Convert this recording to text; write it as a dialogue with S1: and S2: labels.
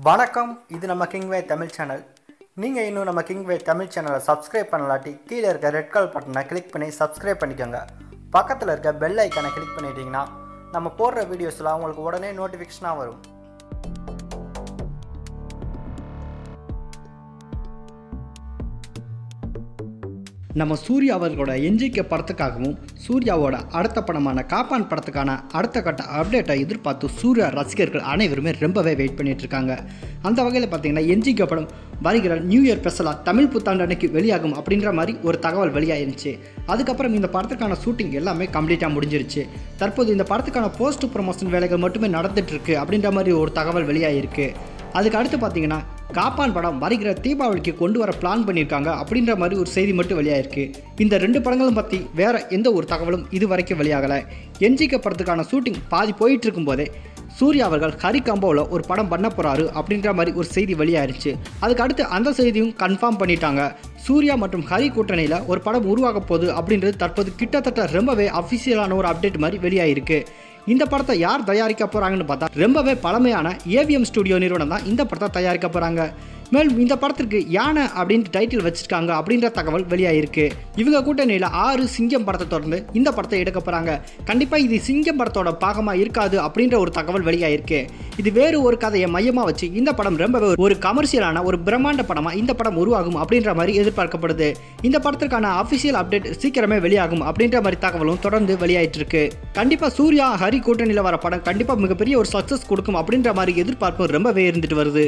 S1: வணக்கம். இது நம்ம கிங்வே தமிழ் சேனல். நீங்கள் இன்னும் நம்ம கிங்வே தமிழ் சேனலை சப்ஸ்கிரைப் பண்ணலாட்டி கீழே இருக்க ரெட் கலர் பட்டனை கிளிக் பண்ணி சப்ஸ்கிரைப் பண்ணிக்கோங்க. பக்கத்தில் இருக்க பெல் ஐக்கானை கிளிக் பண்ணிட்டீங்கன்னா நம்ம போடுற வீடியோஸ்லாம் உங்களுக்கு உடனே நோட்டிஃபிகேஷனாக வரும்.
S2: நம்ம சூர்யா அவர்களோட என்ஜிகே படத்துக்காகவும் சூர்யாவோட அடுத்த படமான காப்பான் படத்துக்கான அடுத்த கட்ட அப்டேட்டை எதிர்பார்த்து சூர்யா ரசிகர்கள் அனைவருமே ரொம்பவே வெயிட் பண்ணிட்டு இருக்காங்க. அந்த வகையில் பார்த்தீங்கன்னா என்ஜிகே படம் வருகிற நியூ இயர் ஸ்பெஷலாக தமிழ் புத்தாண்டு அன்னைக்கு வெளியாகும் அப்படின்ற மாதிரி ஒரு தகவல் வெளியாயிருந்துச்சு. அதுக்கப்புறம் இந்த படத்துக்கான ஷூட்டிங் எல்லாமே கம்ப்ளீட்டாக முடிஞ்சிருச்சு. தற்போது இந்த படத்துக்கான போஸ்ட் ப்ரமோஷன் வேலைகள் மட்டுமே நடந்துட்டு இருக்கு அப்படின்ற மாதிரி ஒரு தகவல் வெளியாகிருக்கு. அதுக்கு அடுத்து பார்த்தீங்கன்னா காப்பான் படம் வருகிற தீபாவளிக்கு கொண்டு வர பிளான் பண்ணியிருக்காங்க அப்படின்ற மாதிரி ஒரு செய்தி மட்டும் வெளியாயிருக்கு. இந்த ரெண்டு படங்களும் பற்றி வேற எந்த ஒரு தகவலும் இது வரைக்கும் வெளியாகலை. என்ஜிகே படத்துக்கான ஷூட்டிங் பாதி போயிட்டு இருக்கும்போதே சூர்யா அவர்கள் ஹரி காம்போவில் ஒரு படம் பண்ண போகிறாரு அப்படின்ற மாதிரி ஒரு செய்தி வெளியாயிருச்சு. அதுக்கு அடுத்து அந்த செய்தியும் கன்ஃபார்ம் பண்ணிட்டாங்க. சூர்யா மற்றும் ஹரி கூட்டணியில் ஒரு படம் உருவாக போகுது அப்படின்றது தற்போது கிட்டத்தட்ட ரொம்பவே அஃபிஷியலான ஒரு அப்டேட் மாதிரி வெளியாயிருக்கு. இந்த படத்தை யார் தயாரிக்க போகிறாங்கன்னு பார்த்தா ரொம்பவே பழமையான ஏவிஎம் ஸ்டுடியோ நிறுவனம் தான் இந்த படத்தை தயாரிக்க போகிறாங்க. மேலும் இந்த படத்திற்கு யானை அப்படின்ட்டு டைட்டில் வச்சிருக்காங்க அப்படின்ற தகவல் வெளியாகிருக்கு. இவங்க கூட்டணியில் 6 சிங்கம் படத்தை தொடர்ந்து இந்த படத்தை எடுக்க போகிறாங்க. கண்டிப்பாக இது சிங்கம் படத்தோட பாகமாக இருக்காது அப்படின்ற ஒரு தகவல் வெளியாகிருக்கு. இது வேறு ஒரு கதையை மையமாக வச்சு இந்த படம் ரொம்பவே ஒரு கமர்ஷியலான ஒரு பிரம்மாண்ட படமாக இந்த படம் உருவாகும் அப்படின்ற மாதிரி எதிர்பார்க்கப்படுது. இந்த படத்திற்கான அஃபிஷியல் அப்டேட் சீக்கிரமே வெளியாகும் அப்படின்ற மாதிரி தகவலும் தொடர்ந்து வெளியாயிட்டு இருக்கு. கண்டிப்பாக சூர்யா ஹரி கூட்டணியில் வர படம் கண்டிப்பாக மிகப்பெரிய ஒரு சக்ஸஸ் கொடுக்கும் அப்படின்ற மாதிரி எதிர்பார்ப்பு ரொம்பவே இருந்துட்டு வருது.